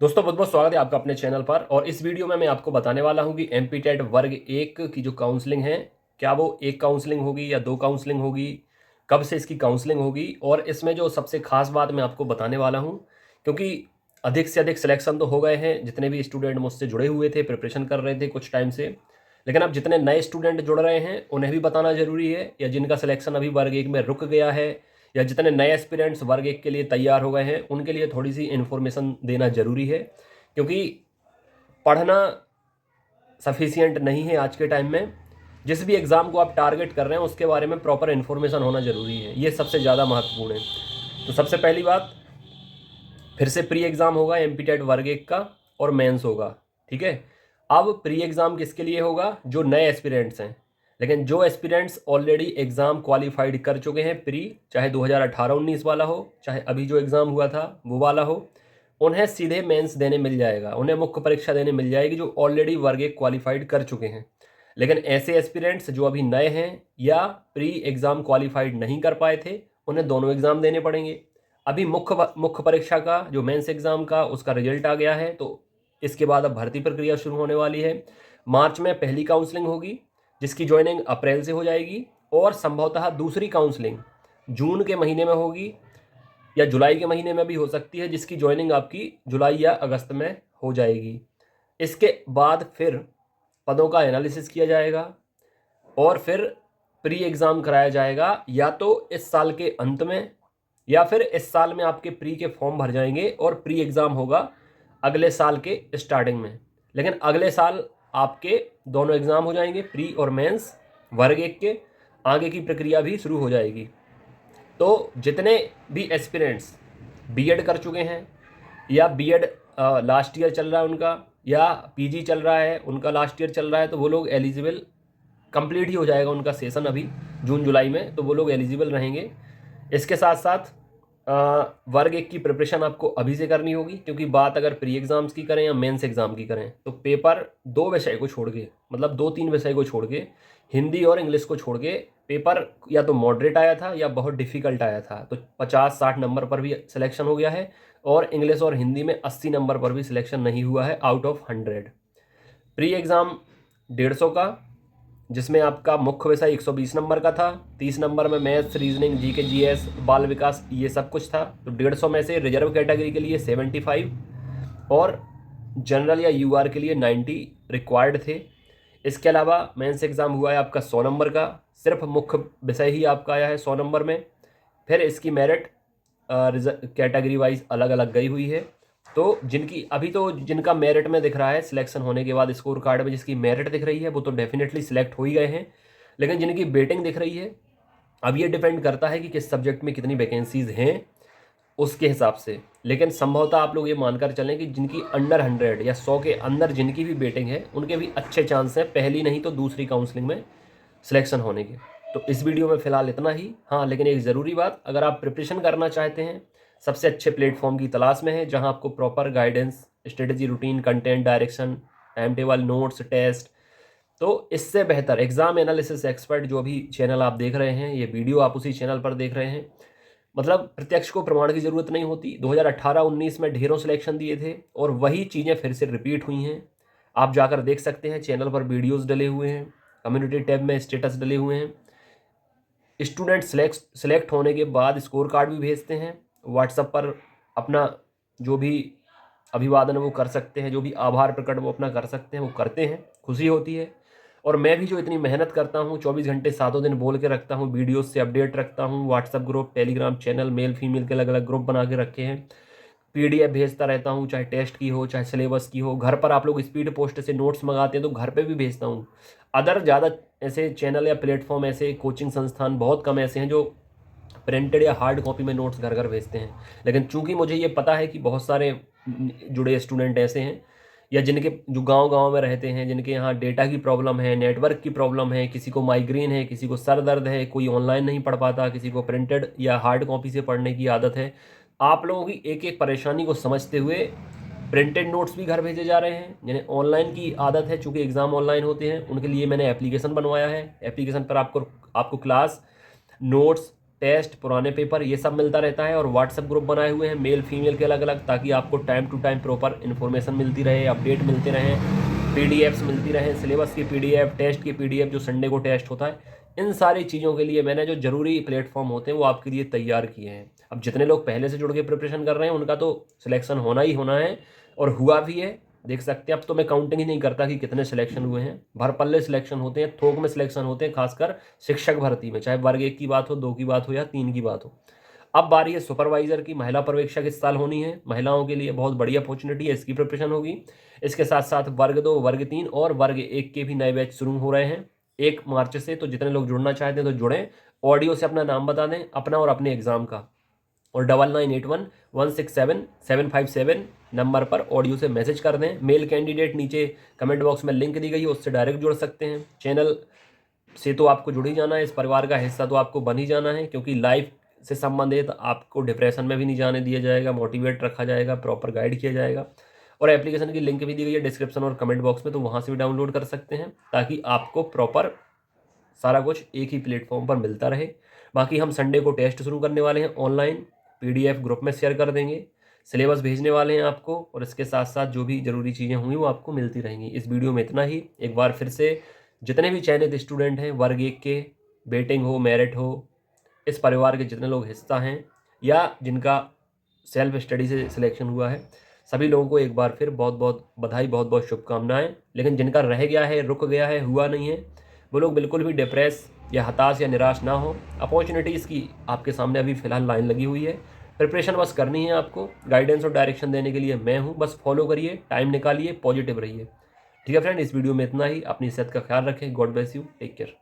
दोस्तों बहुत बहुत स्वागत है आपका अपने चैनल पर। और इस वीडियो में मैं आपको बताने वाला हूं कि एमपीटेट वर्ग 1 की जो काउंसलिंग है, क्या वो एक काउंसलिंग होगी या दो काउंसलिंग होगी, कब से इसकी काउंसलिंग होगी। और इसमें जो सबसे खास बात मैं आपको बताने वाला हूं, क्योंकि अधिक से अधिक सिलेक्शन तो हो गए हैं, जितने भी स्टूडेंट मुझसे जुड़े हुए थे, प्रिपरेशन कर रहे थे कुछ टाइम से, लेकिन अब जितने नए स्टूडेंट जुड़ रहे हैं उन्हें भी बताना जरूरी है, या जिनका सिलेक्शन अभी वर्ग 1 में रुक गया है, या जितने नए एस्पिरेंट्स वर्ग 1 के लिए तैयार हो गए हैं, उनके लिए थोड़ी सी इन्फॉर्मेशन देना जरूरी है। क्योंकि पढ़ना सफिशियंट नहीं है आज के टाइम में। जिस भी एग्ज़ाम को आप टारगेट कर रहे हैं उसके बारे में प्रॉपर इन्फॉर्मेशन होना ज़रूरी है, ये सबसे ज़्यादा महत्वपूर्ण है। तो सबसे पहली बात, फिर से प्री एग्ज़ाम होगा एमपीटेट वर्ग 1 का, और मेंस होगा। ठीक है। अब प्री एग्ज़ाम किसके लिए होगा? जो नए एस्पिरेंट्स हैं। लेकिन जो एस्पिरेंट्स ऑलरेडी एग्ज़ाम क्वालिफाइड कर चुके हैं प्री, चाहे 2018-19 वाला हो, चाहे अभी जो एग्ज़ाम हुआ था वो वाला हो, उन्हें सीधे मेंस देने मिल जाएगा, उन्हें मुख्य परीक्षा देने मिल जाएगी, जो ऑलरेडी वर्ग 1 क्वालिफाइड कर चुके हैं। लेकिन ऐसे एस्पिरेंट्स जो अभी नए हैं या प्री एग्ज़ाम क्वालिफाइड नहीं कर पाए थे, उन्हें दोनों एग्ज़ाम देने पड़ेंगे। अभी मुख्य परीक्षा का जो मेंस एग्ज़ाम का उसका रिजल्ट आ गया है, तो इसके बाद अब भर्ती प्रक्रिया शुरू होने वाली है। मार्च में पहली काउंसलिंग होगी, जिसकी ज्वाइनिंग अप्रैल से हो जाएगी, और संभवतः दूसरी काउंसलिंग जून के महीने में होगी, या जुलाई के महीने में भी हो सकती है, जिसकी ज्वाइनिंग आपकी जुलाई या अगस्त में हो जाएगी। इसके बाद फिर पदों का एनालिसिस किया जाएगा, और फिर प्री एग्ज़ाम कराया जाएगा, या तो इस साल के अंत में या फिर इस साल में आपके प्री के फॉर्म भर जाएंगे और प्री एग्ज़ाम होगा अगले साल के स्टार्टिंग में। लेकिन अगले साल आपके दोनों एग्ज़ाम हो जाएंगे, प्री और मेंस वर्ग 1 के। आगे की प्रक्रिया भी शुरू हो जाएगी। तो जितने भी एस्पिरेंट्स बीएड कर चुके हैं, या बीएड लास्ट ईयर चल रहा है उनका, या पीजी चल रहा है उनका लास्ट ईयर चल रहा है, तो वो लोग एलिजिबल कंप्लीट ही हो जाएगा उनका सेशन अभी जून जुलाई में, तो वो लोग एलिजिबल रहेंगे। इसके साथ साथ वर्ग 1 की प्रिपरेशन आपको अभी से करनी होगी, क्योंकि बात अगर प्री एग्ज़ाम्स की करें या मेंस एग्ज़ाम की करें, तो पेपर दो विषय को छोड़ के, मतलब दो तीन विषय को छोड़ के, हिंदी और इंग्लिश को छोड़ के, पेपर या तो मॉडरेट आया था या बहुत डिफ़िकल्ट आया था। तो 50-60 नंबर पर भी सिलेक्शन हो गया है, और इंग्लिश और हिंदी में 80 नंबर पर भी सिलेक्शन नहीं हुआ है आउट ऑफ 100। प्री एग्ज़ाम 150 का, जिसमें आपका मुख्य विषय 120 नंबर का था, 30 नंबर में मैथ्स, रीजनिंग, जीके, जीएस, बाल विकास, ये सब कुछ था। तो 150 में से रिजर्व कैटेगरी के लिए 75 और जनरल या यूआर के लिए 90 रिक्वायर्ड थे। इसके अलावा मेंस एग्ज़ाम हुआ है आपका 100 नंबर का, सिर्फ मुख्य विषय ही आपका आया है 100 नंबर में। फिर इसकी मेरिट कैटेगरी वाइज अलग अलग गई हुई है। तो जिनकी अभी तो जिनका मेरिट में दिख रहा है सिलेक्शन होने के बाद स्कोर कार्ड में जिसकी मेरिट दिख रही है, वो तो डेफिनेटली सिलेक्ट हो ही गए हैं। लेकिन जिनकी वेटिंग दिख रही है, अब ये डिपेंड करता है कि किस सब्जेक्ट में कितनी वैकेंसीज हैं उसके हिसाब से। लेकिन संभवतः आप लोग ये मानकर चलें कि जिनकी अंडर 100 या 100 के अंदर जिनकी भी वेटिंग है, उनके भी अच्छे चांस हैं पहली नहीं तो दूसरी काउंसलिंग में सिलेक्शन होने के। तो इस वीडियो में फ़िलहाल इतना ही। हाँ, लेकिन एक ज़रूरी बात, अगर आप प्रिपरेशन करना चाहते हैं, सबसे अच्छे प्लेटफॉर्म की तलाश में है जहां आपको proper guidance, strategy, routine, content, direction, time table, notes, test, तो इससे बेहतर एग्जाम एनालिसिस एक्सपर्ट जो भी चैनल आप देख रहे हैं, ये वीडियो आप उसी चैनल पर देख रहे हैं। मतलब प्रत्यक्ष को प्रमाण की ज़रूरत नहीं होती। 2018-19 में ढेरों सिलेक्शन दिए थे, और वही चीज़ें फिर से रिपीट हुई हैं। आप जाकर देख सकते हैं, चैनल पर वीडियोज़ डले हुए हैं, कम्युनिटी टैब में स्टेटस डले हुए हैं। स्टूडेंट सेलेक्ट होने के बाद स्कोर कार्ड भी भेजते हैं व्हाट्सएप पर। अपना जो भी अभिवादन वो कर सकते हैं, जो भी आभार प्रकट वो अपना कर सकते हैं, वो करते हैं, खुशी होती है। और मैं भी जो इतनी मेहनत करता हूँ, 24 घंटे सातों दिन बोल के रखता हूँ, वीडियोस से अपडेट रखता हूँ, WhatsApp group, Telegram channel, male female के अलग अलग ग्रुप बना के रखे हैं, पीडीएफ भेजता रहता हूँ, चाहे टेस्ट की हो चाहे सिलेबस की हो। घर पर आप लोग स्पीड पोस्ट से नोट्स मंगाते हैं तो घर पे भी भेजता हूँ। अदर ज़्यादा ऐसे चैनल या प्लेटफॉर्म, ऐसे कोचिंग संस्थान बहुत कम ऐसे हैं जो प्रिंटेड या हार्ड कॉपी में नोट्स घर घर भेजते हैं। लेकिन चूंकि मुझे ये पता है कि बहुत सारे जुड़े स्टूडेंट ऐसे हैं, या जिनके जो गांव गांव में रहते हैं, जिनके यहाँ डेटा की प्रॉब्लम है, नेटवर्क की प्रॉब्लम है, किसी को माइग्रेन है, किसी को सर दर्द है, कोई ऑनलाइन नहीं पढ़ पाता, किसी को प्रिंटेड या हार्ड कॉपी से पढ़ने की आदत है। आप लोगों की एक एक परेशानी को समझते हुए प्रिंटेड नोट्स भी घर भेजे जा रहे हैं। जिन्हें ऑनलाइन की आदत है, चूंकि एग्ज़ाम ऑनलाइन होते हैं, उनके लिए मैंने एप्लीकेशन बनवाया है। एप्लीकेशन पर आपको क्लास नोट्स, टेस्ट, पुराने पेपर, ये सब मिलता रहता है। और व्हाट्सएप ग्रुप बनाए हुए हैं मेल फीमेल के अलग अलग, ताकि आपको time to time proper information मिलती रहे, अपडेट मिलते रहें, पीडीएफ्स मिलती रहें, सिलेबस की पीडीएफ, टेस्ट की पीडीएफ जो संडे को टेस्ट होता है। इन सारी चीज़ों के लिए मैंने जो जरूरी प्लेटफॉर्म होते हैं वो आपके लिए तैयार किए हैं। अब जितने लोग पहले से जुड़ के प्रिपरेशन कर रहे हैं उनका तो सिलेक्शन होना ही होना है, और हुआ भी है। देख सकते हैं, अब तो मैं काउंटिंग ही नहीं करता कि कितने सिलेक्शन हुए हैं। भर पल्ले सिलेक्शन होते हैं, थोक में सिलेक्शन होते हैं, खासकर शिक्षक भर्ती में, चाहे वर्ग 1 की बात हो, 2 की बात हो या 3 की बात हो। अब बारी है सुपरवाइजर की। महिला पर्यवेक्षक इस साल होनी है, महिलाओं के लिए बहुत बड़ी अपॉर्चुनिटी है, इसकी प्रिपरेशन होगी। इसके साथ साथ वर्ग 2, वर्ग 3 और वर्ग 1 के भी नए बैच शुरू हो रहे हैं 1 मार्च से। तो जितने लोग जुड़ना चाहते हैं तो जुड़ें, ऑडियो से अपना नाम बता दें, अपना और अपने एग्जाम का, और 9981167757 नंबर पर ऑडियो से मैसेज कर दें। मेल कैंडिडेट नीचे कमेंट बॉक्स में लिंक दी गई है, उससे डायरेक्ट जुड़ सकते हैं। चैनल से तो आपको जुड़ ही जाना है, इस परिवार का हिस्सा तो आपको बन ही जाना है, क्योंकि लाइफ से संबंधित आपको डिप्रेशन में भी नहीं जाने दिया जाएगा, मोटिवेट रखा जाएगा, प्रॉपर गाइड किया जाएगा। और एप्लीकेशन की लिंक भी दी गई है डिस्क्रिप्शन और कमेंट बॉक्स में, तो वहाँ से भी डाउनलोड कर सकते हैं, ताकि आपको प्रॉपर सारा कुछ एक ही प्लेटफॉर्म पर मिलता रहे। बाकी हम संडे को टेस्ट शुरू करने वाले हैं ऑनलाइन, पीडीएफ ग्रुप में शेयर कर देंगे, सिलेबस भेजने वाले हैं आपको, और इसके साथ साथ जो भी ज़रूरी चीज़ें होंगी वो आपको मिलती रहेंगी। इस वीडियो में इतना ही। एक बार फिर से जितने भी चयनित स्टूडेंट हैं वर्ग 1 के, वेटिंग हो, मेरिट हो, इस परिवार के जितने लोग हिस्सा हैं या जिनका सेल्फ स्टडी से सिलेक्शन हुआ है, सभी लोगों को एक बार फिर बहुत बहुत बधाई, बहुत बहुत शुभकामनाएं। लेकिन जिनका रह गया है, रुक गया है, हुआ नहीं है, वो लोग बिल्कुल भी डिप्रेस या हताश या निराश ना हो। अपॉर्चुनिटीज़ की आपके सामने अभी फ़िलहाल लाइन लगी हुई है, प्रिपरेशन बस करनी है आपको। गाइडेंस और डायरेक्शन देने के लिए मैं हूँ, बस फॉलो करिए, टाइम निकालिए, पॉजिटिव रहिए। ठीक है फ्रेंड, इस वीडियो में इतना ही। अपनी सेहत का ख्याल रखें। God bless you, take care.